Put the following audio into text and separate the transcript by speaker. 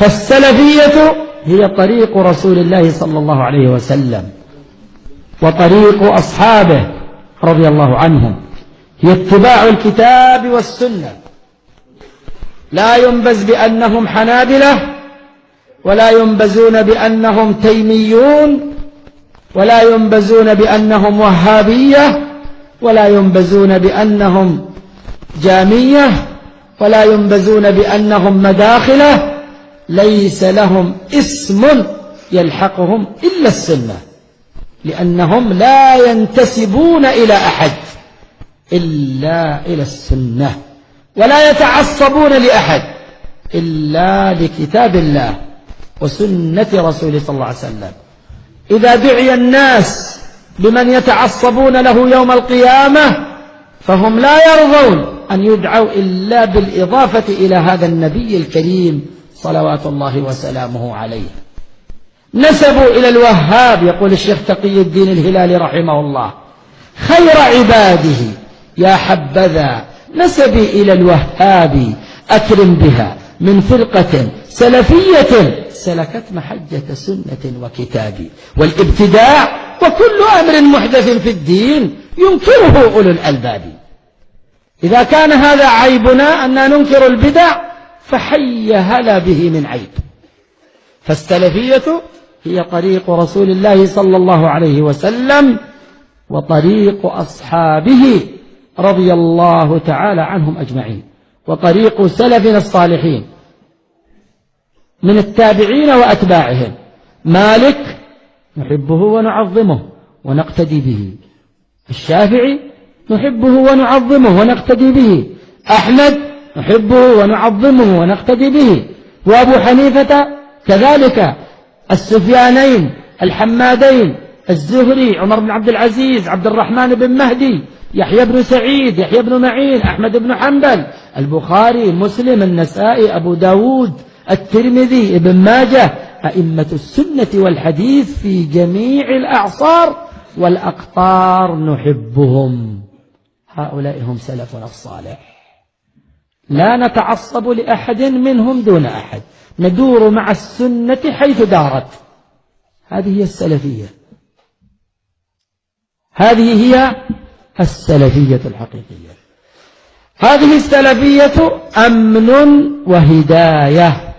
Speaker 1: فالسلفية هي طريق رسول الله صلى الله عليه وسلم وطريق أصحابه رضي الله عنهم، هي اتباع الكتاب والسنة. لا ينبز بأنهم حنابلة، ولا ينبزون بأنهم تيميون، ولا ينبزون بأنهم وهابية، ولا ينبزون بأنهم جامية، ولا ينبزون بأنهم مداخلة. ليس لهم اسم يلحقهم إلا السنة، لأنهم لا ينتسبون إلى أحد إلا إلى السنة، ولا يتعصبون لأحد إلا لكتاب الله وسنة رسوله صلى الله عليه وسلم. إذا دعي الناس بمن يتعصبون له يوم القيامة فهم لا يرضون أن يدعوا إلا بالإضافة إلى هذا النبي الكريم صلوات الله وسلامه عليه. نسبوا إلى الوهاب، يقول الشيخ تقي الدين الهلالي رحمه الله: خير عباده يا حبذا نسبي إلى الوهاب، أكرم بها من فرقة سلفية سلكت محجة سنة وكتاب، والابتداع وكل أمر محدث في الدين ينكره أولو الألباب. إذا كان هذا عيبنا أن ننكر البدع فحي هلا به من عيب. فالسلفية هي طريق رسول الله صلى الله عليه وسلم وطريق أصحابه رضي الله تعالى عنهم أجمعين، وطريق سلفنا الصالحين من التابعين وأتباعهم. مالك نحبه ونعظمه ونقتدي به، الشافعي نحبه ونعظمه ونقتدي به، أحمد نحبه ونعظمه ونقتدي به، وأبو حنيفة كذلك، السفيانين الحمادين، الزهري، عمر بن عبد العزيز، عبد الرحمن بن مهدي، يحيى بن سعيد، يحيى بن معين، أحمد بن حنبل، البخاري، مسلم، النسائي، أبو داود، الترمذي، ابن ماجه، أئمة السنة والحديث في جميع الأعصار والأقطار نحبهم. هؤلاء هم سلفنا الصالح، لا نتعصب لأحد منهم دون أحد، ندور مع السنة حيث دارت. هذه هي السلفية، هذه هي السلفية الحقيقية. هذه السلفية أمن وهداية.